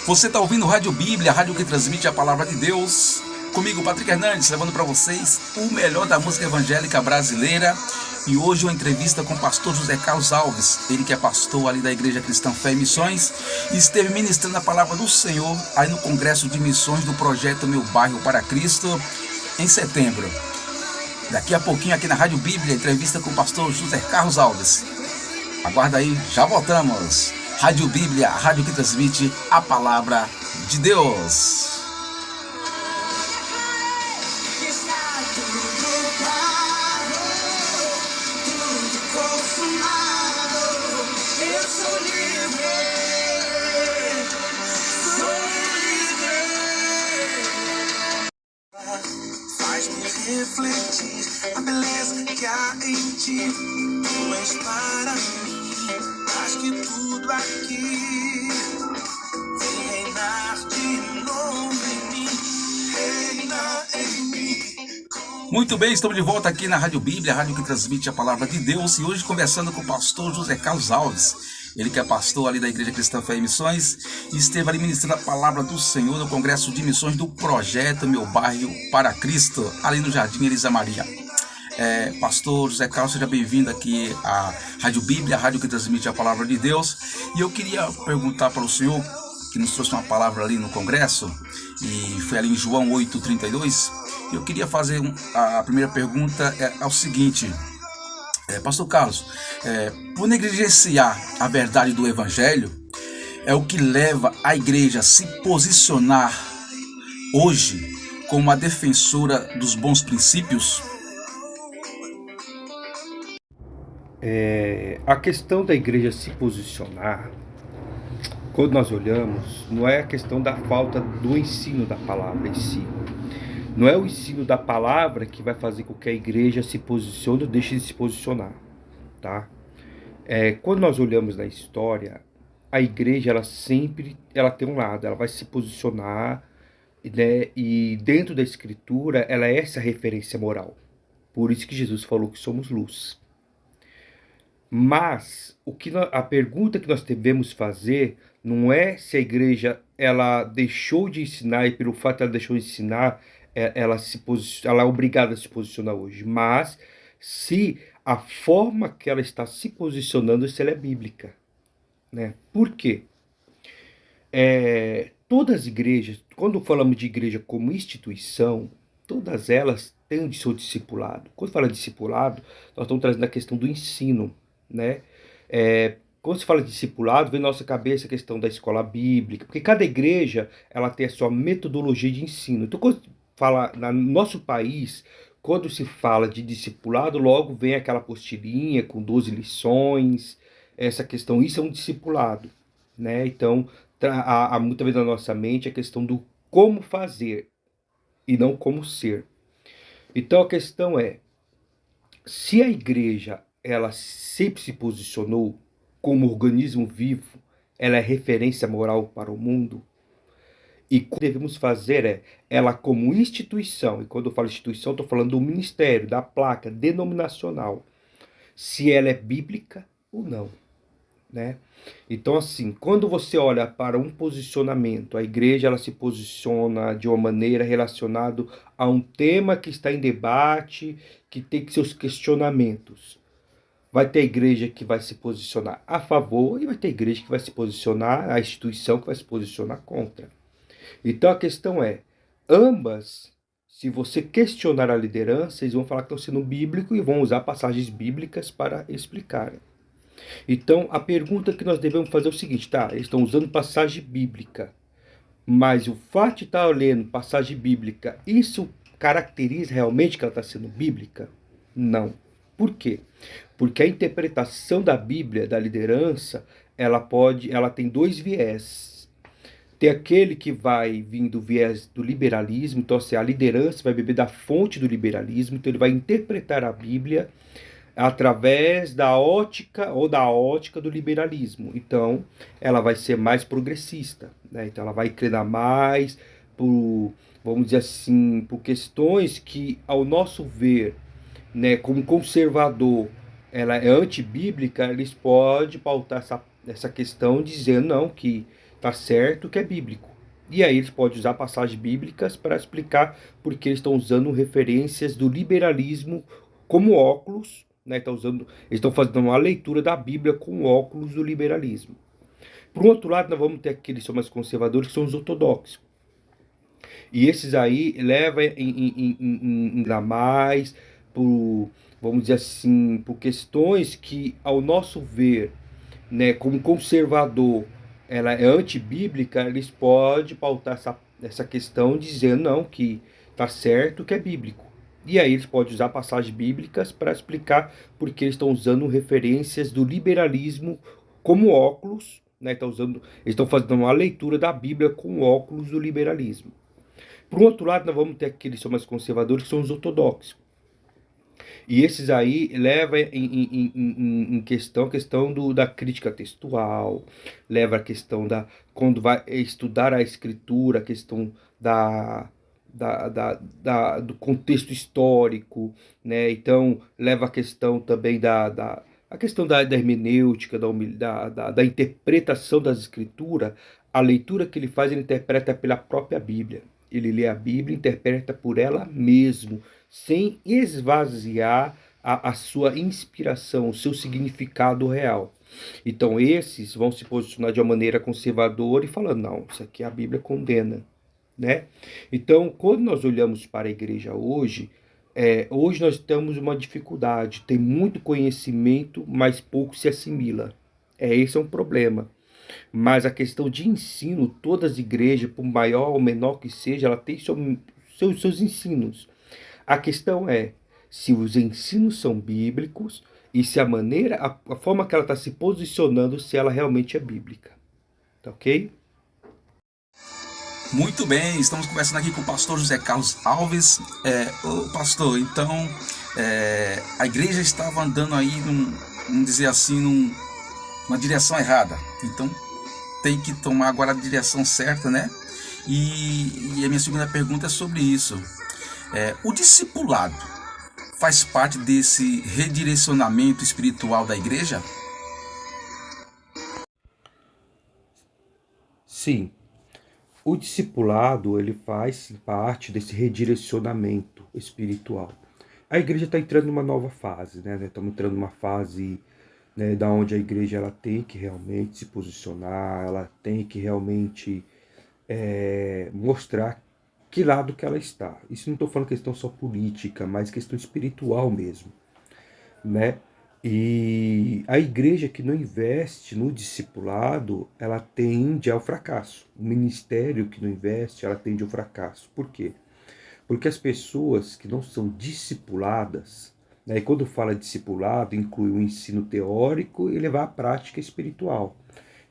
Você está ouvindo Rádio Bíblia, a rádio que transmite a palavra de Deus. Comigo, Patrick Hernandes, levando para vocês o melhor da música evangélica brasileira. E hoje uma entrevista com o pastor José Carlos Alves, ele que é pastor ali da Igreja Cristã Fé e Missões, e esteve ministrando a palavra do Senhor aí no Congresso de Missões do Projeto Meu Bairro para Cristo, em setembro. Daqui a pouquinho aqui na Rádio Bíblia, entrevista com o pastor José Carlos Alves. Aguarda aí, já voltamos. Rádio Bíblia, a rádio que transmite a palavra de Deus. Refletir a beleza que há em ti. Tu és para mim mais que tudo aqui. Vem reinar de novo em mim, reina em mim. Muito bem, estamos de volta aqui na Rádio Bíblia, a rádio que transmite a palavra de Deus, e hoje conversando com o pastor José Carlos Alves. Ele que é pastor ali da Igreja Cristã Fé e Missões, e esteve ali ministrando a palavra do Senhor no Congresso de Missões do Projeto Meu Bairro para Cristo, ali no Jardim Elisa Maria. Pastor José Carlos, seja bem-vindo aqui à Rádio Bíblia, a rádio que transmite a palavra de Deus. E eu queria perguntar para o senhor, que nos trouxe uma palavra ali no Congresso, e foi ali em João 8,32. Eu queria fazer a primeira pergunta, é o seguinte... Pastor Carlos, por negligenciar a verdade do Evangelho, é o que leva a igreja a se posicionar hoje como uma defensora dos bons princípios? A questão da igreja se posicionar, quando nós olhamos, não é a questão da falta do ensino da palavra em si. Não é o ensino da palavra que vai fazer com que a igreja se posicione ou deixe de se posicionar, tá? Quando nós olhamos na história, a igreja ela tem um lado, ela vai se posicionar, né? E dentro da escritura ela é essa referência moral. Por isso que Jesus falou que somos luz. Mas a pergunta que nós devemos fazer não é se a igreja ela deixou de ensinar, e pelo fato de ela deixou de ensinar, ela é obrigada a se posicionar hoje, mas se a forma que ela está se posicionando, se ela é bíblica, né? Por quê? Todas as igrejas, quando falamos de igreja como instituição, todas elas têm o seu discipulado. Quando fala de discipulado, nós estamos trazendo a questão do ensino, né? Quando se fala de discipulado, vem na nossa cabeça a questão da escola bíblica, porque cada igreja ela tem a sua metodologia de ensino. Então, quando fala no nosso país, quando se fala de discipulado, logo vem aquela apostilinha com 12 lições, essa questão, isso é um discipulado, né? Então, há muita vez na nossa mente a questão do como fazer e não como ser. Então, a questão é, se a igreja ela sempre se posicionou como organismo vivo, ela é referência moral para o mundo, e o que devemos fazer ela como instituição, e quando eu falo instituição, estou falando do ministério, da placa denominacional, se ela é bíblica ou não, né? Então, assim, quando você olha para um posicionamento, a igreja ela se posiciona de uma maneira relacionada a um tema que está em debate, que tem seus questionamentos. Vai ter igreja que vai se posicionar a favor e vai ter igreja que vai se posicionar, a instituição que vai se posicionar contra. Então a questão ambas, se você questionar a liderança, eles vão falar que estão sendo bíblicos e vão usar passagens bíblicas para explicar. Então a pergunta que nós devemos fazer é o seguinte, tá? Eles estão usando passagem bíblica, mas o fato de estar lendo passagem bíblica, isso caracteriza realmente que ela está sendo bíblica? Não. Por quê? Porque a interpretação da Bíblia, da liderança, ela tem dois viés. Tem aquele que vai vir do viés do liberalismo, então assim, a liderança vai beber da fonte do liberalismo, então ele vai interpretar a Bíblia através da ótica do liberalismo. Então, ela vai ser mais progressista, né? Então ela vai inclinar mais por, vamos dizer assim, por questões que, ao nosso ver, né, como conservador, ela é antibíblica, eles podem pautar essa questão dizendo não, que tá certo que é bíblico. E aí eles podem usar passagens bíblicas para explicar porque eles estão usando referências do liberalismo como óculos, né? Eles estão fazendo uma leitura da Bíblia com óculos do liberalismo. Por um outro lado, nós vamos ter aqueles que são mais conservadores, que são os ortodoxos. E esses aí levam ainda mais por, vamos dizer assim, por questões que, ao nosso ver, né, como conservador, ela é antibíblica, eles podem pautar essa questão dizendo não, que tá certo que é bíblico. E aí eles podem usar passagens bíblicas para explicar porque eles estão usando referências do liberalismo como óculos, né? Eles estão fazendo uma leitura da Bíblia com óculos do liberalismo. Por um outro lado, nós vamos ter aqueles que são mais conservadores, que são os ortodoxos. E esses aí levam em questão da crítica textual, leva a questão quando vai estudar a escritura, a questão do contexto histórico, né? Então, leva a questão também a questão da hermenêutica, da interpretação das escrituras. A leitura que ele faz, ele interpreta pela própria Bíblia. Ele lê a Bíblia e interpreta por ela mesmo, sem esvaziar a sua inspiração, o seu significado real. Então esses vão se posicionar de uma maneira conservadora e falando, não, isso aqui a Bíblia condena, né? Então, quando nós olhamos para a igreja hoje, hoje nós temos uma dificuldade, tem muito conhecimento, mas pouco se assimila. Esse é um problema. Mas a questão de ensino, todas as igrejas, por maior ou menor que seja, ela tem seus ensinos. A questão é se os ensinos são bíblicos e se a forma que ela está se posicionando, se ela realmente é bíblica. Tá ok? Muito bem, estamos conversando aqui com o pastor José Carlos Alves. Ô pastor, então a igreja estava andando aí, vamos dizer assim, numa direção errada. Então tem que tomar agora a direção certa, né? E a minha segunda pergunta é sobre isso. O discipulado faz parte desse redirecionamento espiritual da igreja? Sim. O discipulado, ele faz parte desse redirecionamento espiritual. A igreja está entrando numa nova fase, né? Estamos entrando numa fase, né, da onde a igreja ela tem que realmente se posicionar, ela tem que realmente mostrar que lado que ela está. Isso não estou falando questão só política, mas questão espiritual mesmo, né? E a igreja que não investe no discipulado, ela tende ao fracasso. O ministério que não investe, ela tende ao fracasso. Por quê? Porque as pessoas que não são discipuladas, né, e quando fala discipulado, inclui o ensino teórico e levar à prática espiritual.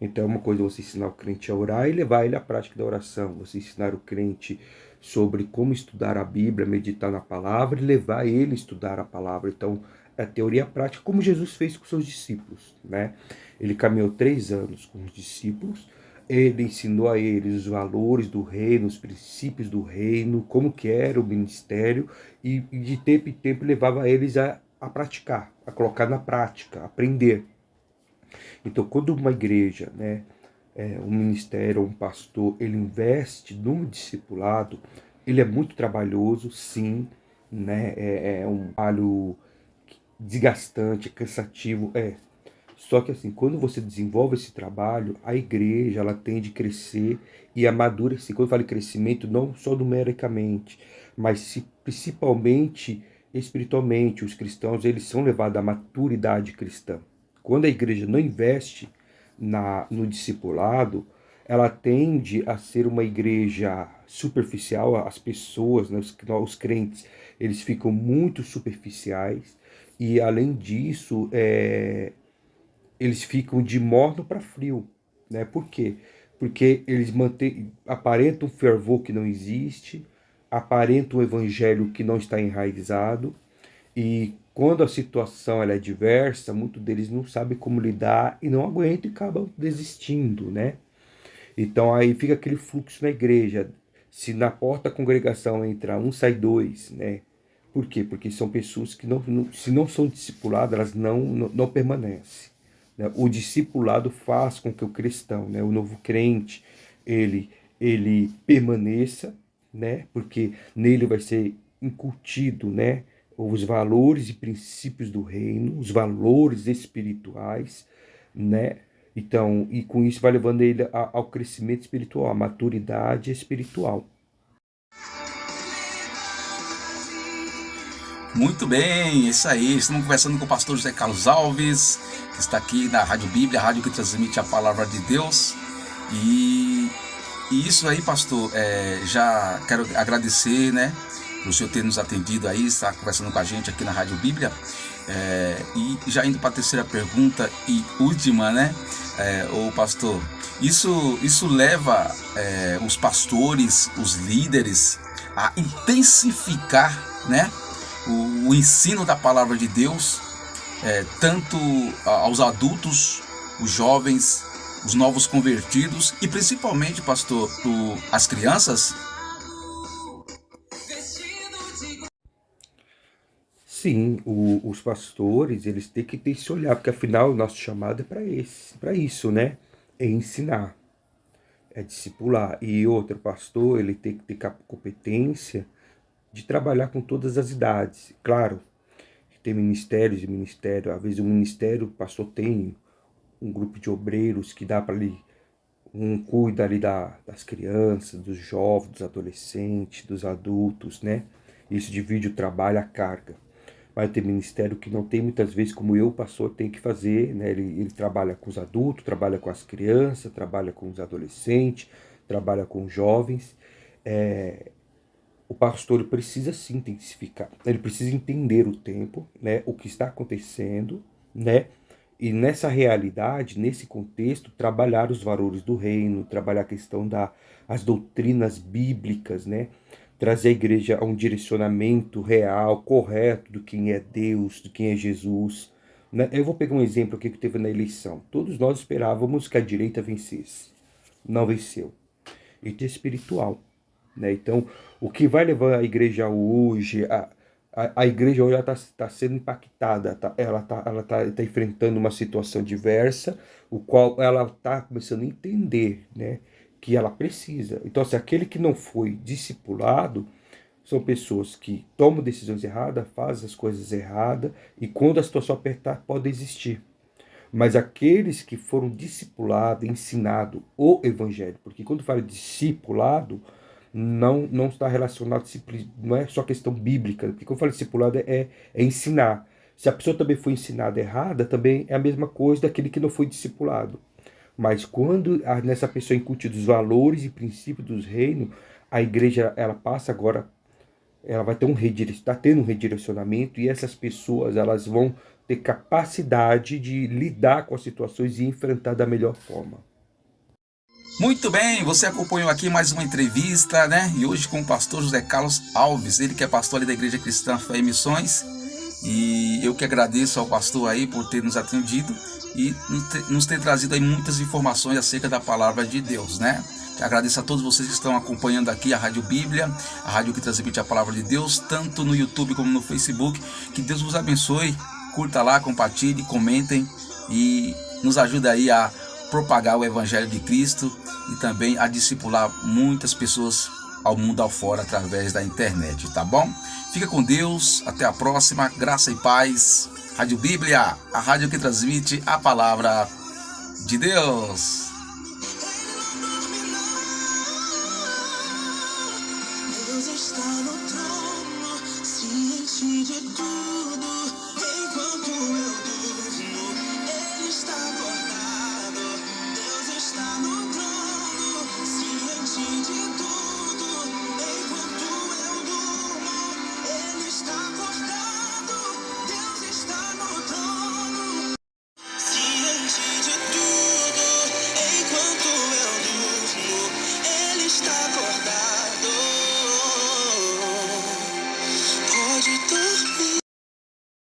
Então é uma coisa você ensinar o crente a orar e levar ele à prática da oração. Você ensinar o crente sobre como estudar a Bíblia, meditar na palavra e levar ele a estudar a palavra. Então, a teoria prática, como Jesus fez com seus discípulos, né? Ele caminhou 3 anos com os discípulos, ele ensinou a eles os valores do reino, os princípios do reino, como que era o ministério, e de tempo em tempo levava eles a praticar, a colocar na prática, a aprender. Então, quando uma igreja, né, um ministério, um pastor, ele investe no discipulado, ele é muito trabalhoso, sim, né? É um trabalho desgastante, cansativo, Só que assim, quando você desenvolve esse trabalho, a igreja ela tende a crescer e amadurecer. Quando eu falo em crescimento, não só numericamente, mas principalmente espiritualmente. Os cristãos eles são levados à maturidade cristã. Quando a igreja não investe no discipulado, ela tende a ser uma igreja superficial. As pessoas, né, os crentes, eles ficam muito superficiais e, além disso, eles ficam de morno para frio, né? Por quê? Porque eles aparentam um fervor que não existe, aparentam um evangelho que não está enraizado, e quando a situação ela é diversa, muitos deles não sabem como lidar e não aguentam e acabam desistindo, né? Então aí fica aquele fluxo na igreja. Se na porta da congregação entra um, sai dois, né? Por quê? Porque são pessoas que se não são discipuladas, elas não permanecem. né? O discipulado faz com que o cristão, né, o novo crente, ele permaneça, né? Porque nele vai ser incutido, né, os valores e princípios do reino, os valores espirituais, né? Então, e com isso vai levando ele ao crescimento espiritual, à maturidade espiritual. Muito bem, isso aí. Estamos conversando com o pastor José Carlos Alves, que está aqui na Rádio Bíblia, a rádio que transmite a palavra de Deus. E isso aí, pastor, já quero agradecer, né, por o senhor ter nos atendido aí, estar conversando com a gente aqui na Rádio Bíblia. E já indo para a terceira pergunta e última, né, ô pastor, isso leva os pastores, os líderes a intensificar, né, o ensino da palavra de Deus, tanto aos adultos, os jovens, os novos convertidos e principalmente, pastor, as crianças? Sim, os pastores, eles têm que ter esse olhar, porque afinal o nosso chamado é para isso, né? É ensinar, é discipular. E outro pastor, ele tem que ter competência de trabalhar com todas as idades. Claro, tem ministérios e ministério. Às vezes o ministério, o pastor tem um grupo de obreiros que dá para ali, cuida ali das crianças, dos jovens, dos adolescentes, dos adultos, né? Isso divide o trabalho, a carga. Mas tem ministério que não tem muitas vezes, como eu, pastor, tem que fazer, né? Ele trabalha com os adultos, trabalha com as crianças, trabalha com os adolescentes, trabalha com os jovens. O pastor precisa se intensificar, ele precisa entender o tempo, né, o que está acontecendo, né, e nessa realidade, nesse contexto, trabalhar os valores do reino, trabalhar a questão das doutrinas bíblicas, né, trazer a igreja a um direcionamento real, correto do quem é Deus, do quem é Jesus, né. Eu vou pegar um exemplo aqui que teve na eleição. Todos nós esperávamos que a direita vencesse, não venceu. Isso é espiritual. Né? Então, o que vai levar a igreja hoje, a igreja hoje está sendo impactada, ela tá enfrentando uma situação diversa, o qual ela está começando a entender, né, que ela precisa. Então, se aquele que não foi discipulado, são pessoas que tomam decisões erradas, fazem as coisas erradas, e quando a situação apertar, pode desistir. Mas aqueles que foram discipulados, ensinado o evangelho, porque quando fala discipulado, não está relacionado, não é só questão bíblica, porque quando eu falo discipulado é ensinar. Se a pessoa também foi ensinada errada, também é a mesma coisa daquele que não foi discipulado. Mas quando nessa pessoa incute os valores e princípios dos reinos, a igreja ela passa agora, ela vai ter está tendo um redirecionamento, e essas pessoas elas vão ter capacidade de lidar com as situações e enfrentar da melhor forma. Muito bem, você acompanhou aqui mais uma entrevista, né? E hoje com o pastor José Carlos Alves, ele que é pastor ali da Igreja Cristã Fé e Missões. E eu que agradeço ao pastor aí por ter nos atendido e nos ter trazido aí muitas informações acerca da palavra de Deus, né? Agradeço a todos vocês que estão acompanhando aqui a Rádio Bíblia, a rádio que transmite a palavra de Deus, tanto no YouTube como no Facebook. Que Deus vos abençoe, curta lá, compartilhe, comentem e nos ajude aí a propagar o Evangelho de Cristo e também a discipular muitas pessoas ao mundo afora através da internet, tá bom? Fica com Deus, até a próxima, graça e paz. Rádio Bíblia, a rádio que transmite a palavra de Deus. Deus está no trono, ciente de tudo, enquanto eu durmo, Ele está acordado. Deus está no trono, ciente de tudo, enquanto eu durmo, Ele está acordado. Deus está no trono, ciente de tudo, enquanto eu durmo, Ele está acordado. Pode tudo.